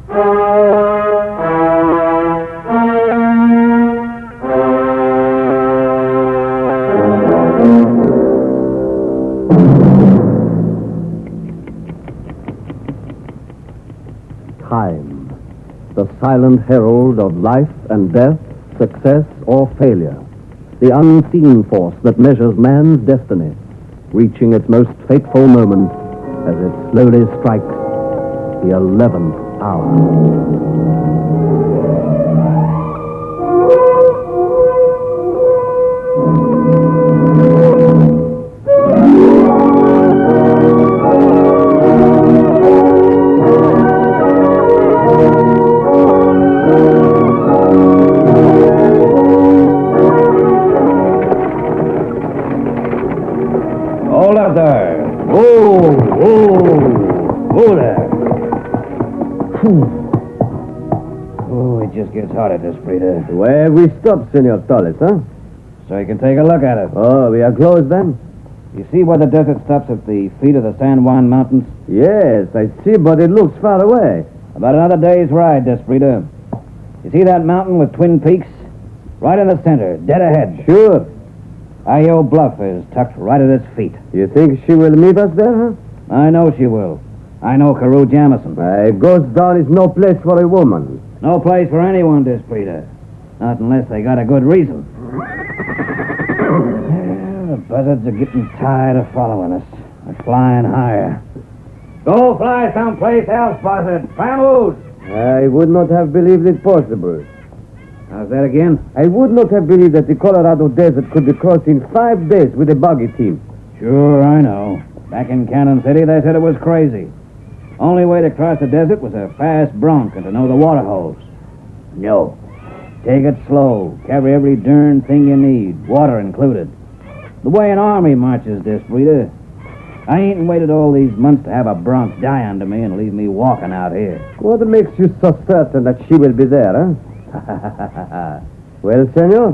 Time, the silent herald of life and death, success or failure. The unseen force that measures man's destiny, reaching its most fateful moment as it slowly strikes the 11th hour. Hold up there. Whoa there. Oh, it just gets hot at this, Frida. Where we stop, Senor Torres, huh? So you can take a look at it. Oh, we are close then? You see where the desert stops at the feet of the San Juan Mountains? Yes, I see, but it looks far away. About another day's ride, Desprida. You see that mountain with twin peaks? Right in the center, dead ahead. Sure. Io Bluff is tucked right at its feet. You think she will meet us there, huh? I know she will. I know Carew Jamison. Ghost Town is no place for a woman. No place for anyone, Desprida. Not unless they got a good reason. Yeah, the buzzards are getting tired of following us. They're flying higher. Go fly someplace else, buzzard. Vamoose! I would not have believed it possible. How's that again? I would not have believed that the Colorado Desert could be crossed in 5 days with a buggy team. Sure, I know. Back in Cannon City, they said it was crazy. Only way to cross the desert was a fast bronc and to know the water holes. No. Take it slow. Carry every darn thing you need, water included. The way an army marches, Desprida. I ain't waited all these months to have a bronc die under me and leave me walking out here. What makes you so certain that she will be there, huh? Well, senor?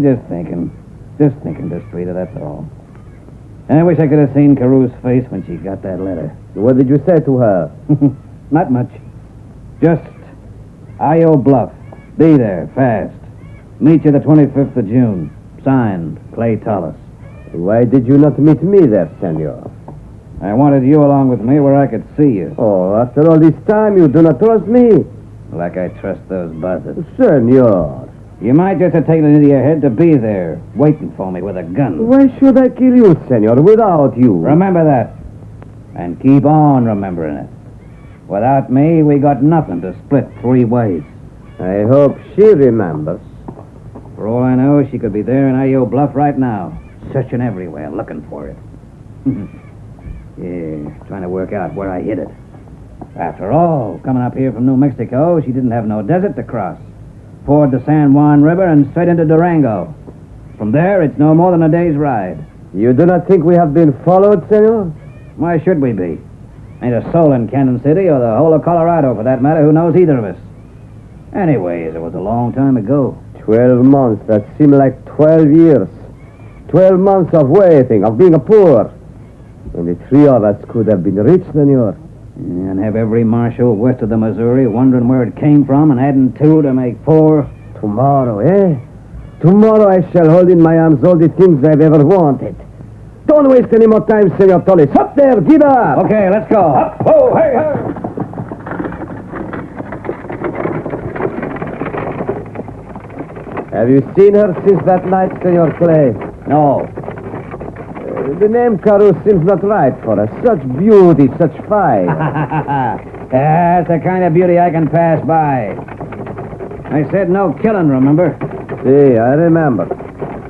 Just thinking. Just thinking, Desprida, that's all. I wish I could have seen Carew's face when she got that letter. What did you say to her? Not much. Just, Io Bluff. Be there, fast. Meet you the 25th of June. Signed, Clay Tullis. Why did you not meet me there, senor? I wanted you along with me where I could see you. Oh, after all this time, you do not trust me? Like I trust those buzzards. Senor. You might just have taken it into your head to be there, waiting for me with a gun. Why should I kill you, senor, without you? Remember that. And keep on remembering it. Without me, we got nothing to split 3 ways. I hope she remembers. For all I know, she could be there in Io Bluff right now, searching everywhere, looking for it. Yeah, trying to work out where I hid it. After all, coming up here from New Mexico, she didn't have no desert to cross. Ford the San Juan River and straight into Durango. From there, it's no more than a day's ride. You do not think we have been followed, senor? Why should we be? Ain't a soul in Cannon City or the whole of Colorado, for that matter, who knows either of us. Anyways, it was a long time ago. 12 months. That seemed like 12 years. 12 months of waiting, of being poor. And the 3 of us could have been rich, senor. And have every marshal west of the Missouri wondering where it came from and adding 2 to make 4. Tomorrow, eh? Tomorrow I shall hold in my arms all the things I've ever wanted. Don't waste any more time, Senor Tullis. Up there, get up! Okay, let's go. Up, whoa, hey, hey! Have you seen her since that night, Senor Clay? No. The name Carew seems not right for her. Such beauty, such fire. That's the kind of beauty I can pass by. I said no killing, remember? See, I remember.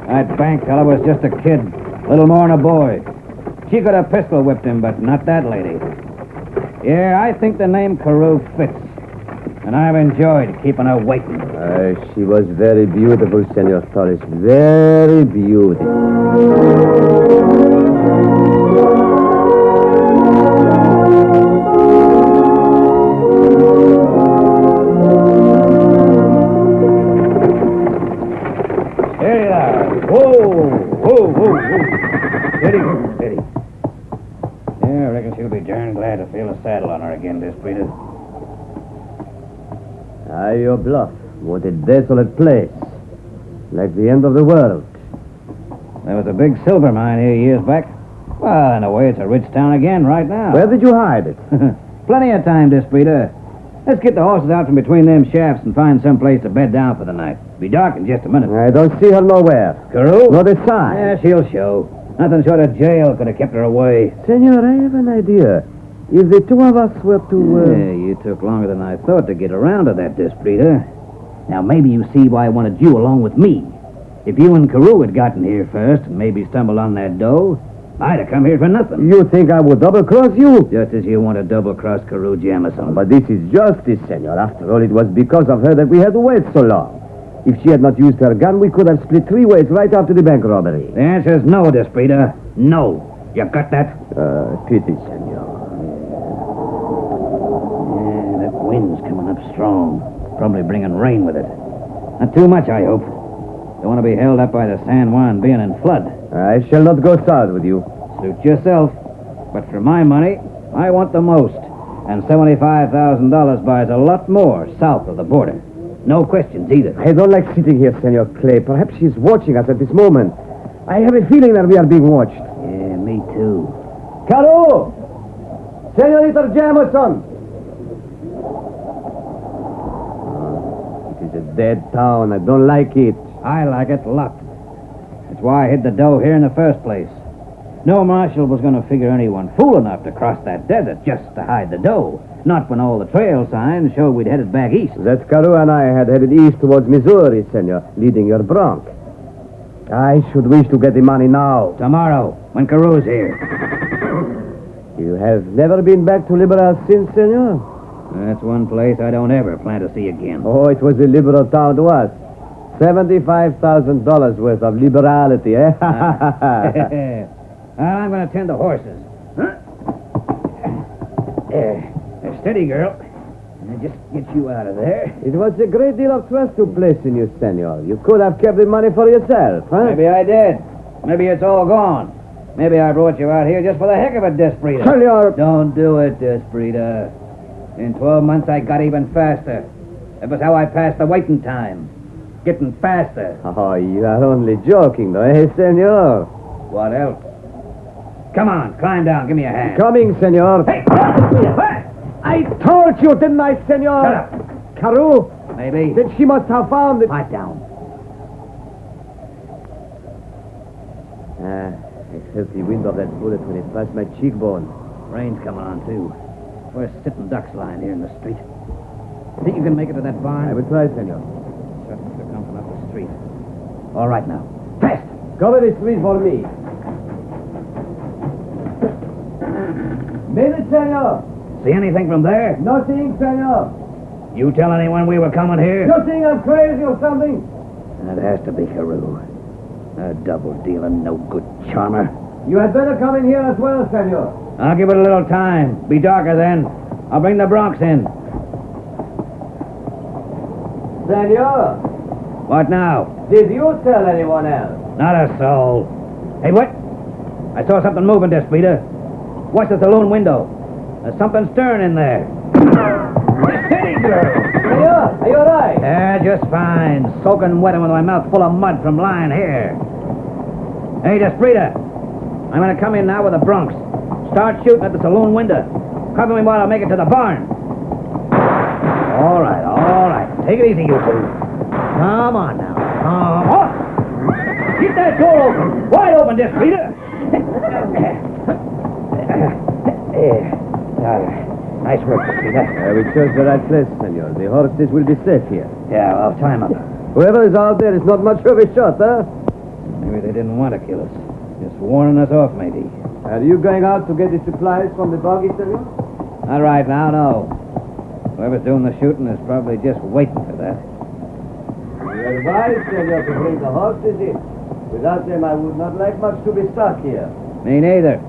That bank fellow was just a kid, little more than a boy. She could have pistol whipped him, but not that lady. Yeah, I think the name Carew fits. And I've enjoyed keeping her waiting. She was very beautiful, Senor Torres. Very beautiful. Steady there. Whoa. Steady. Yeah, I reckon she'll be darn glad to feel a saddle on her again, Desprida. Your bluff. What a desolate place. Like the end of the world. There was a big silver mine here years back. Well, in a way, it's a rich town again right now. Where did you hide it? Plenty of time, Disbreeder. Let's get the horses out from between them shafts and find some place to bed down for the night. Be dark in just a minute. I don't see her nowhere. Carew? Not a sign. Yeah, she'll show. Nothing short of jail could have kept her away. Senor, I have an idea. If the two of us were to... Yeah, you took longer than I thought to get around to that, Disbreeder. Now, maybe you see why I wanted you along with me. If you and Carew had gotten here first and maybe stumbled on that dough, I'd have come here for nothing. You think I would double-cross you? Just as you want to double-cross Carew Jamison. But this is justice, senor. After all, it was because of her that we had to wait so long. If she had not used her gun, we could have split three ways right after the bank robbery. The answer's no, Disbreeder. No. You got that? Pity, senor. Yeah, that wind's coming up strong. Probably bringing rain with it. Not too much, I hope. Don't want to be held up by the San Juan being in flood. I shall not go south with you. Suit yourself. But for my money, I want the most. And $75,000 buys a lot more south of the border. No questions either. I don't like sitting here, Senor Clay. Perhaps she's watching us at this moment. I have a feeling that we are being watched. Yeah, me too. Carew! Senorita Jamison! It is a dead town. I don't like it. I like it locked. That's why I hid the dough here in the first place. No marshal was going to figure anyone fool enough to cross that desert just to hide the dough. Not when all the trail signs showed we'd headed back east. That Carew and I had headed east towards Missouri, senor, leading your bronc. I should wish to get the money now. Tomorrow, when Carew's here. You have never been back to Liberal since, senor? That's one place I don't ever plan to see again. Oh, it was a liberal town to us. $75,000 worth of liberality, eh? I'm going to tend the horses. Huh? Steady, girl. Just get you out of there. It was a great deal of trust to place in you, senor. You could have kept the money for yourself, huh? Maybe I did. Maybe it's all gone. Maybe I brought you out here just for the heck of it, Disbreeder. Senor! Don't do it, Disbreeder. In 12 months, I got even faster. That was how I passed the waiting time. Getting faster. Oh, you are only joking, though, eh, senor? What else? Come on, climb down. Give me a hand. Coming, senor. Hey! Hey! I told you, didn't I, senor? Shut up. Carew? Maybe. Then she must have found it. Pipe down. I felt the wind of that bullet when it passed my cheekbone. Rain's coming on, too. We're sitting ducks lying here in the street. Think you can make it to that barn? I will try, senor. Trucks are coming up the street. All right, now. Fast! Cover the street for me. Made it, senor. See anything from there? Nothing, senor. You tell anyone we were coming here? You think I'm crazy or something? That has to be Carew. A double-dealing, no-good charmer. You had better come in here as well, senor. I'll give it a little time. Be darker then. I'll bring the Bronx in. Senor, What now? did you tell anyone else? Not a soul. Hey, what? I saw something moving, Disbreeder. Watch the saloon window. There's something stirring in there. Steady, girl. Senor, are you all right? Yeah, just fine. Soaking wet and with my mouth full of mud from lying here. Hey, Disbreeder. I'm going to come in now with the Bronx. Start shooting at the saloon window. Cover me while I make it to the barn. All right, all right. Take it easy, you two. Come on now. Come on. Keep that door open. Wide open, Disbreeder. Nice work, Disbreeder. We chose the right place, senor. The horses will be safe here. Yeah, well, time up. Whoever is out there is not much of a shot, huh? Maybe they didn't want to kill us. Just warning us off, maybe. Are you going out to get the supplies from the buggy, senor? All right, now, no. Whoever's doing the shooting is probably just waiting for that. You advise, senor, to bring the horses in. Without them, I would not like much to be stuck here. Me neither.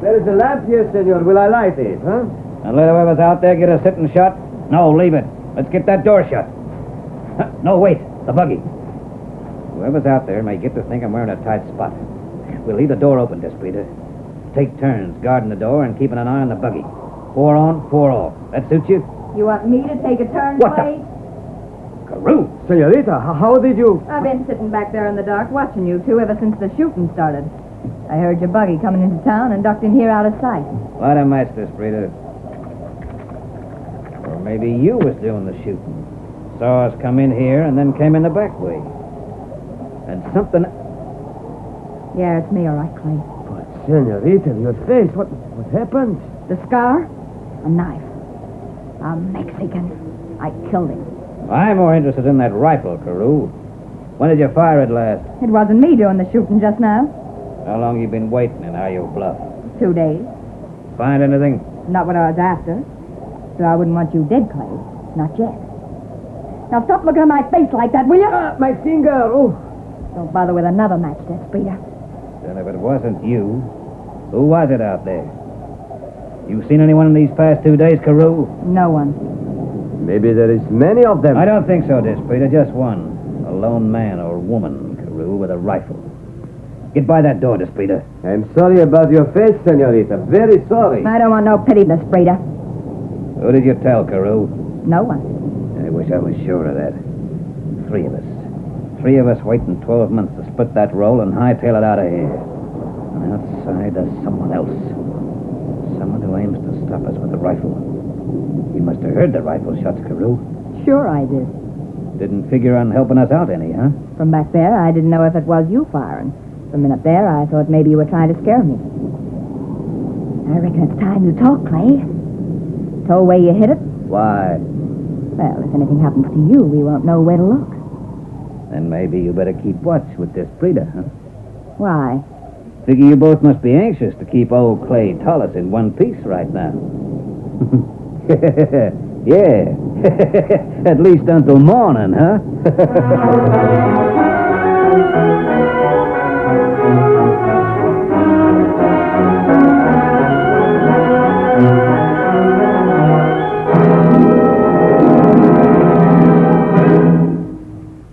There is a lamp here, senor. Will I light it, huh? And let whoever's out there get a sitting shot? No, leave it. Let's get that door shut. No, wait. The buggy. Whoever's out there may get to think I'm wearing a tight spot. We'll leave the door open, Disbreeder. Take turns guarding the door and keeping an eye on the buggy. 4 on, 4 off. That suit you? You want me to take a turn, What Clay? Carew! Senorita, how did you... I've been sitting back there in the dark watching you two ever since the shooting started. I heard your buggy coming into town and ducked in here out of sight. Light a match, Desprita. Or maybe you was doing the shooting. Saw us come in here and then came in the back way. And something... Yeah, it's me, all right, Clay. But, Senorita, your face, what happened? The scar? A knife. A Mexican. I killed him. I'm more interested in that rifle, Carew. When did you fire it last? It wasn't me doing the shooting just now. How long you been waiting and how you bluff? 2 days. Find anything? Not what I was after. So I wouldn't want you dead, Clay. Not yet. Now stop looking at my face like that, will you? My finger, oh. Don't bother with another match, Desprita. Then if it wasn't you, who was it out there? You seen anyone in these past 2 days, Carew? No one. Maybe there is many of them. I don't think so, Desprita. Just one. A lone man or woman, Carew, with a rifle. Get by that door, Desprita. I'm sorry about your face, Senorita. Very sorry. I don't want no pity, Desprita. Who did you tell, Carew? No one. I wish I was sure of that. 3 of us. 3 of us waiting 12 months to split that roll and hightail it out of here. And outside there's someone else. Someone who aims to stop us with a rifle. You must have heard the rifle shots, Carew. Sure I did. Didn't figure on helping us out any, huh? From back there, I didn't know if it was you firing. From in up there, I thought maybe you were trying to scare me. I reckon it's time you talk, Clay. Told where you hit it? Why? Well, if anything happens to you, we won't know where to look. Then maybe you better keep watch with this Desprita, huh? Why? Figure you both must be anxious to keep old Clay Tullis in one piece right now. Yeah. At least until morning, huh?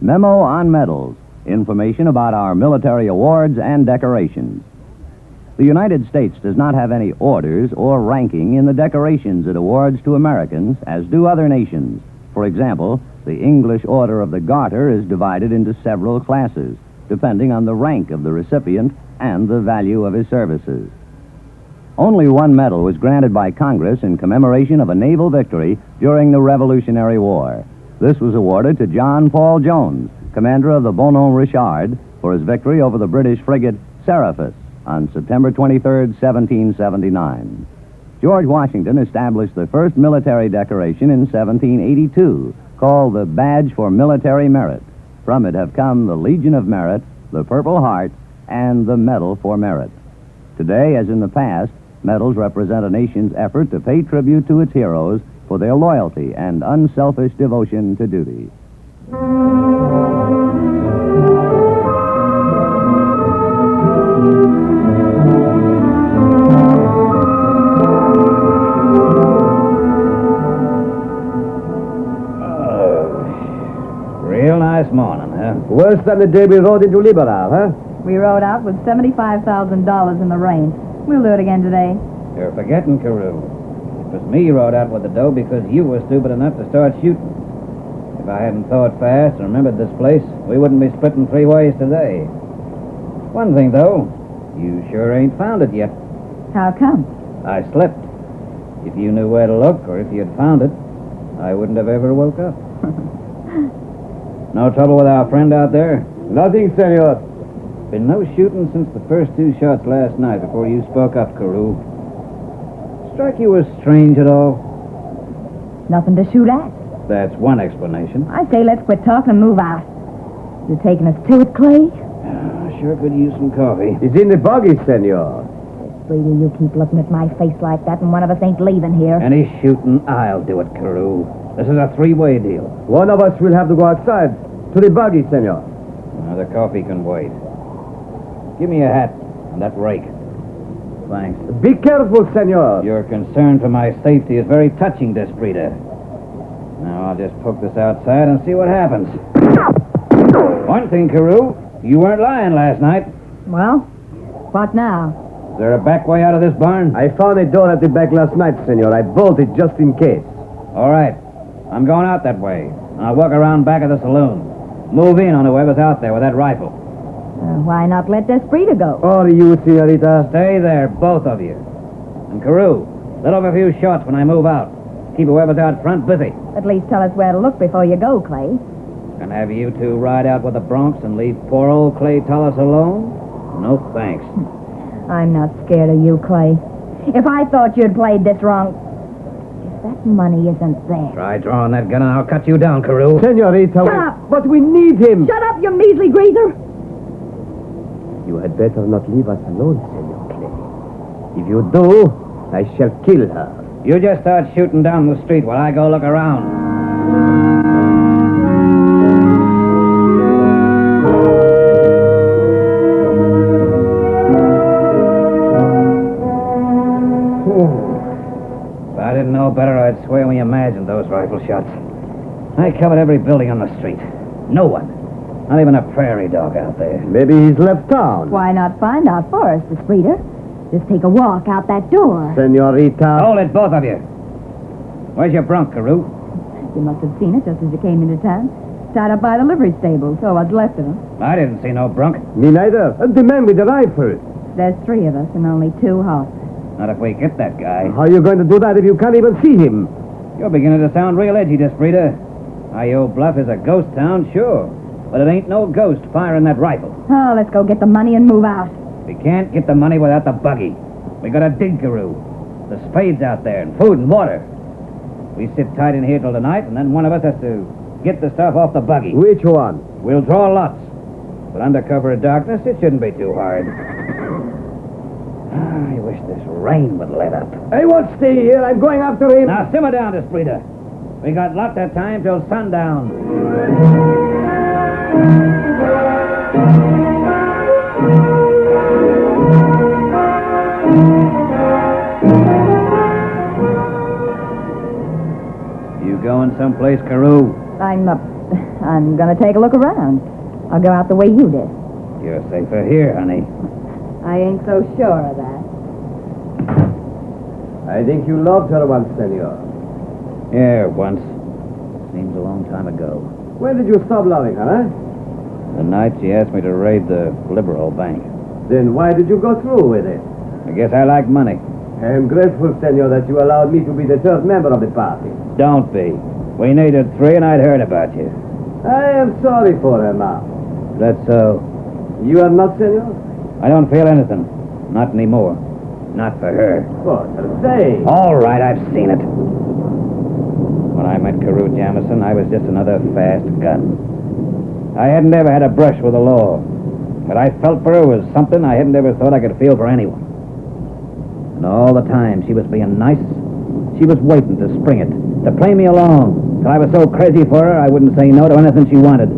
Memo on medals. Information about our military awards and decorations. The United States does not have any orders or ranking in the decorations it awards to Americans, as do other nations. For example, the English Order of the Garter is divided into several classes, depending on the rank of the recipient and the value of his services. Only one medal was granted by Congress in commemoration of a naval victory during the Revolutionary War. This was awarded to John Paul Jones, commander of the Bonon Richard, for his victory over the British frigate Seraphis on September 23, 1779. George Washington established the first military decoration in 1782, called the Badge for Military Merit. From it have come the Legion of Merit, the Purple Heart, and the Medal for Merit. Today, as in the past, medals represent a nation's effort to pay tribute to its heroes for their loyalty and unselfish devotion to duty. Real nice morning, huh? Worse than the day we rode into Liberal, huh? We rode out with $75,000 in the rain. We'll do it again today. You're forgetting, Carew. It was me rode out with the dough because you were stupid enough to start shooting. If I hadn't thought fast and remembered this place, we wouldn't be splitting 3 ways today. One thing, though, you sure ain't found it yet. How come? I slept. If you knew where to look, or if you'd found it, I wouldn't have ever woke up. No trouble with our friend out there? Nothing, senor. Been no shooting since the first 2 shots last night before you spoke up, Carew. Strike you as strange at all? Nothing to shoot at. That's one explanation. I say let's quit talking and move out. You taking us to it, Clay? Sure could use some coffee. It's in the buggy, senor. Brady, you keep looking at my face like that, and one of us ain't leaving here. Any shooting, I'll do it, Carew. This is a 3-way deal. One of us will have to go outside. To the buggy, senor. The coffee can wait. Give me a hat and that rake. Thanks. Be careful, senor. Your concern for my safety is very touching, Desprita. Now, I'll just poke this outside and see what happens. One thing, Carew, you weren't lying last night. Well, what now? Is there a back way out of this barn? I found a door at the back last night, senor. I bolted just in case. All right. I'm going out that way. I'll walk around back of the saloon. Move in on whoever's out there with that rifle. Why not let Desprita go? Or you, senorita. Stay there, both of you. And Carew, let off a few shots when I move out. Keep whoever's out front busy. At least tell us where to look before you go, Clay. And have you two ride out with the broncs and leave poor old Clay Tullis alone? No thanks. I'm not scared of you, Clay. If I thought you'd played this wrong... If that money isn't there... Try drawing that gun and I'll cut you down, Carew. Senorita. Shut up! But we need him. Shut up, you measly greaser! You had better not leave us alone, Senor Clay. If you do, I shall kill her. You just start shooting down the street while I go look around. If I didn't know better, I'd swear we imagined those rifle shots. I covered every building on the street. No one. Not even a prairie dog out there. Maybe he's left town. Why not find out for us, Desprita? Just take a walk out that door. Senorita. Hold it, both of you. Where's your bronc, Carew? You must have seen it just as you came into town. Tied up by the livery stable, so what's left of him. I didn't see no bronc. Me neither. The man with the rifle. There's 3 of us and only 2 horses. Not if we get that guy. How are you going to do that if you can't even see him? You're beginning to sound real edgy, Desprita. Io Bluff is a ghost town, sure. But it ain't no ghost firing that rifle. Oh, let's go get the money and move out. We can't get the money without the buggy. We gotta dig, Carew. The spades out there and food and water. We sit tight in here till tonight, and then one of us has to get the stuff off the buggy. Which one? We'll draw lots. But under cover of darkness, it shouldn't be too hard. I wish this rain would let up. I won't stay here. I'm going after him. Now, simmer down, Desprita. We got lots of time till sundown. You going someplace, Carew? I'm gonna take a look around. I'll go out the way you did. You're safer here, honey. I ain't so sure of that. I think you loved her once, senor. Yeah, once. Seems a long time ago. When did you stop loving her, eh? The night she asked me to raid the Liberal Bank. Then why did you go through with it? I guess I like money. I am grateful, senor, that you allowed me to be the 3rd member of the party. Don't be. We needed 3 and I'd heard about you. I am sorry for her now. That's so. You are not, senor? I don't feel anything. Not anymore. Not for her. What? Say. All right, I've seen it. When I met Carew Jamison, I was just another fast gun. I hadn't ever had a brush with the law. But I felt for her was something I hadn't ever thought I could feel for anyone. And all the time she was being nice, she was waiting to spring it, to play me along, till I was so crazy for her I wouldn't say no to anything she wanted.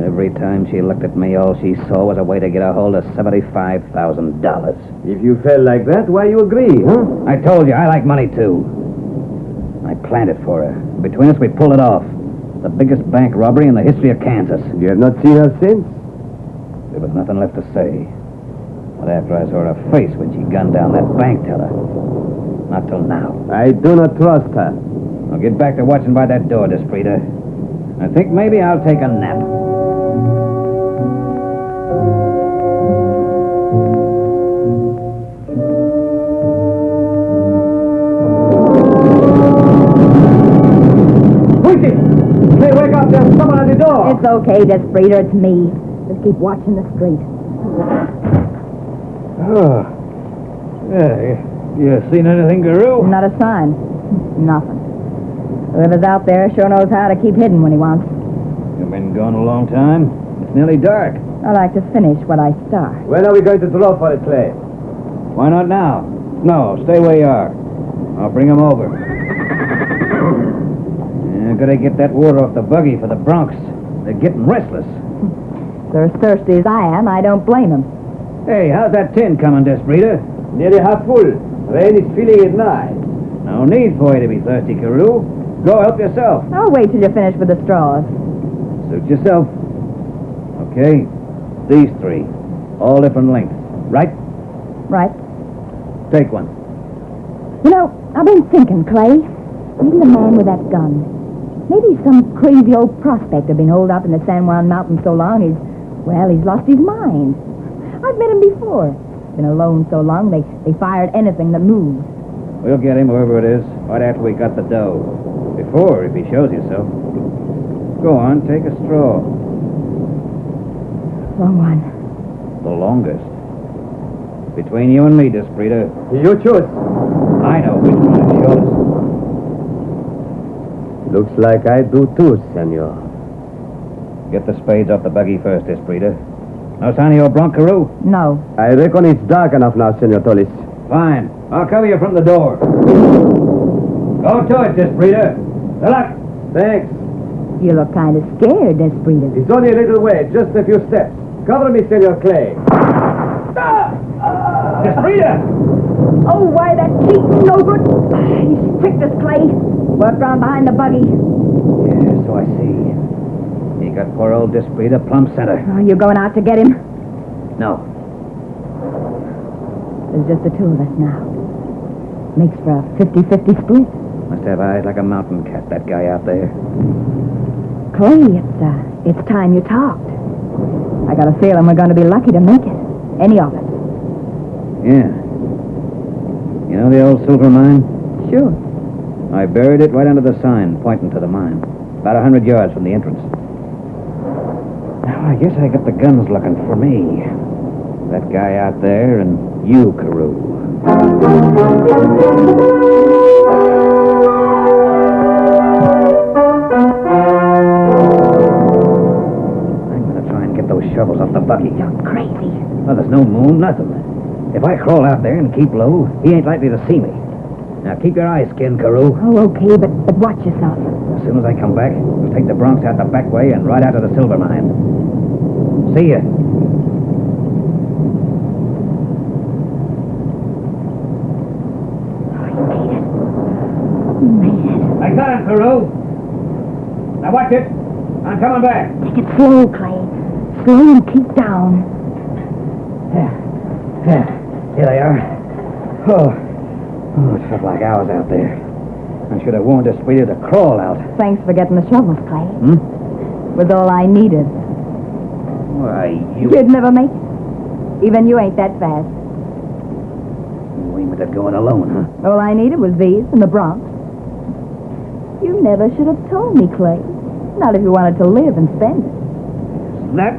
Every time she looked at me, all she saw was a way to get a hold of $75,000. If you felt like that, why you agree, huh? I told you, I like money, too. I planned it for her. Between us, we pulled it off. The biggest bank robbery in the history of Kansas. You have not seen her since? There was nothing left to say. But after I saw her face when she gunned down that bank teller. Not till now. I do not trust her. I'll get back to watching by that door, Desprita. I think maybe I'll take a nap. Hey, wake up! There's someone at the door! It's okay, Desprita. It's me. Just keep watching the street. Oh. Yeah, you seen anything, Carew? Not a sign. Nothing. Whoever's out there sure knows how to keep hidden when he wants. You've been gone a long time. It's nearly dark. I like to finish what I start. When are we going to draw for it, Clay? Why not now? No, stay where you are. I'll bring him over. Gotta get that water off the buggy for the broncs. They're getting restless. They're as thirsty as I am. I don't blame them. Hey, how's that tin coming, Desprita? Nearly half full. Rain is filling it nice. No need for you to be thirsty, Carew. Go help yourself. I'll wait till you finish with the straws. Suit yourself. Okay, these 3. All different lengths. Right? Right. Take one. You know, I've been thinking, Clay. Maybe the man with that gun. Maybe some crazy old prospector been holed up in the San Juan Mountains so long he's lost his mind. I've met him before. Been alone so long they fired anything that moves. We'll get him wherever it is, right after we got the dough. Before, if he shows himself. Go on, take a straw. Wrong one. The longest. Between you and me, Desprita. You choose. I know which one is shortest. Looks like I do too, senor. Get the spades off the buggy first, Desprita. No sign of your bronc, Carew? No. I reckon it's dark enough now, Senor Tolis. Fine. I'll cover you from the door. Go to it, Desprita. Good luck. Thanks. You look kind of scared, Desprita. It's only a little way, just a few steps. Cover me, Senor Clay. Desprita! Oh, why that cheating no good? He's tricked us, Clay. Worked round behind the buggy. Yeah, so I see. He got poor old Desprita plumb center. Oh, you going out to get him? No. There's just the two of us now. Makes for a 50-50 split. Must have eyes like a mountain cat, that guy out there. Clay, it's time you talked. I got a feeling we're going to be lucky to make it. Any of us. Yeah. You know the old silver mine? Sure. I buried it right under the sign pointing to the mine. About 100 yards from the entrance. Now, I guess I got the guns looking for me. That guy out there and you, Carew. I'm going to try and get those shovels off the buggy. You're crazy. Well, there's no moon, nothing. If I crawl out there and keep low, he ain't likely to see me. Now, keep your eyes skinned, Carew. Oh, okay, but watch yourself. As soon as I come back, we'll take the Bronx out the back way and right out to the silver mine. See ya. Oh, you made it. I got him, Carew. Now watch it. I'm coming back. Take it slow, Clay. Slow and keep down. Here they are. Oh, it felt like hours out there. I should have warned Desprita to crawl out. Thanks for getting the shovels, Clay. Hmm? Was all I needed. Why, You'd never make it. Even you ain't that fast. You aimed at going alone, huh? All I needed was these and the Bronx. You never should have told me, Clay. Not if you wanted to live and spend it. That...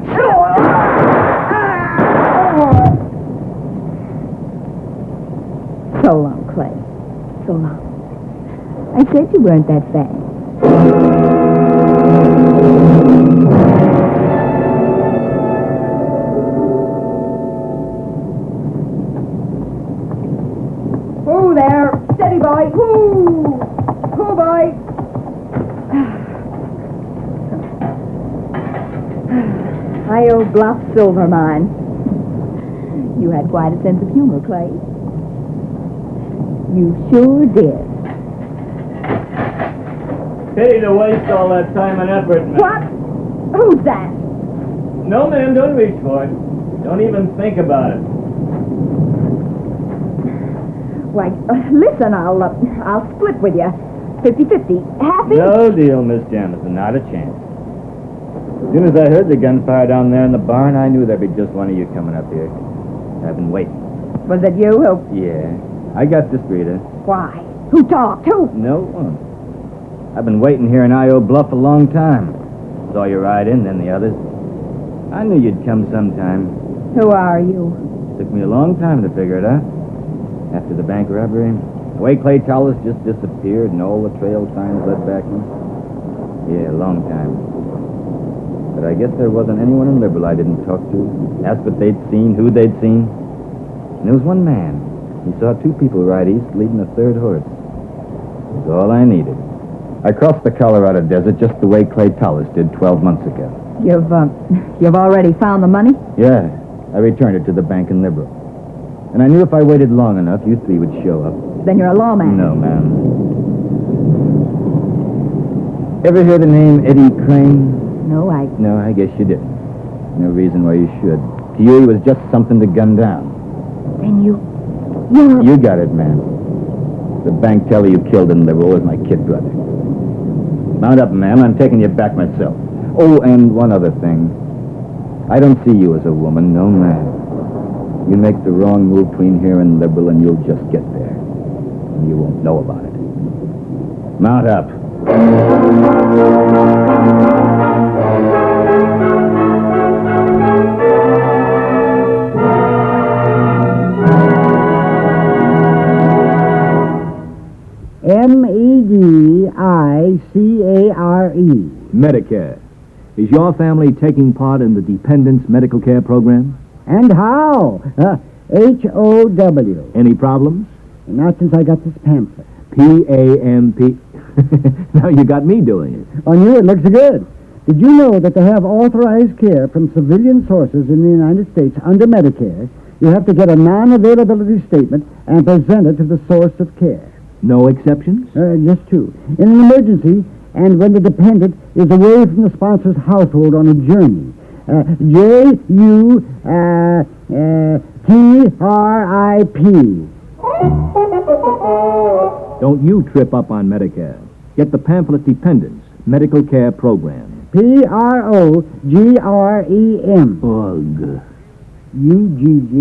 So long, Clay. So long. I said you weren't that fast. Whoa there. Steady, boy. Whoo! Whoo, boy. Io Bluff Silver Mine. You had quite a sense of humor, Clay. You sure did. Pity to waste all that time and effort, man. What? Who's that? No, ma'am, don't reach for it. Don't even think about it. Why, listen, I'll split with you. 50-50. Half each. No deal, Miss Jamison. Not a chance. As soon as I heard the gunfire down there in the barn, I knew there'd be just one of you coming up here. I've been waiting. Was it you who... Yeah. I got this, Rita. Why? Who talked? Who? No one. I've been waiting here in I.O. Bluff a long time. Saw you ride in, then the others. I knew you'd come sometime. Who are you? Took me a long time to figure it out. After the bank robbery, the way Clay Tallis just disappeared and all the trail signs led back him. Yeah, a long time. But I guess there wasn't anyone in Liberal I didn't talk to. Asked what they'd seen, who they'd seen. And there was one man. He saw two people ride east leading a third horse. It was all I needed. I crossed the Colorado Desert just the way Clay Tallis did 12 months ago. You've already found the money? Yeah, I returned it to the bank in Liberal. And I knew if I waited long enough, you three would show up. Then you're a lawman. No, ma'am. Ever hear the name Eddie Crane? No, No, I guess you didn't. No reason why you should. To you, he was just something to gun down. Then you're... You got it, ma'am. The bank teller you killed in Liberal is my kid brother. Mount up, ma'am. I'm taking you back myself. Oh, and one other thing. I don't see you as a woman, no man. You make the wrong move between here and Liberal, and you'll just get there. And you won't know about it. Mount up. Medicare. Medicare. Is your family taking part in the Dependents Medical Care Program? And how? H-O-W. Any problems? Not since I got this pamphlet. P-A-M-P. Now you got me doing it. On you, it looks good. Did you know that to have authorized care from civilian sources in the United States under Medicare, you have to get a non-availability statement and present it to the source of care? No exceptions? Just two. In an emergency, and when the dependent is away from the sponsor's household on a journey. J-U-T-R-I-P. Don't you trip up on Medicare. Get the pamphlet Dependents Medical Care Program. P-R-O-G-R-E-M. Ugh. U-G-G.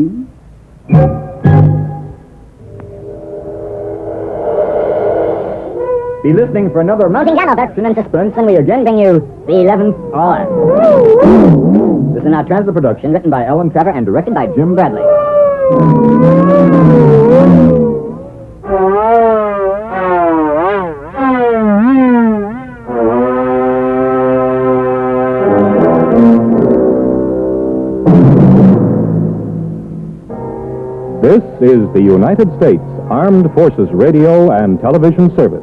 Be listening for another mounting gun of action and suspense, and we again bring you the 11th Hour. This is an outrageous production written by Ellen Trevor and directed by Jim Bradley. This is the United States Armed Forces Radio and Television Service.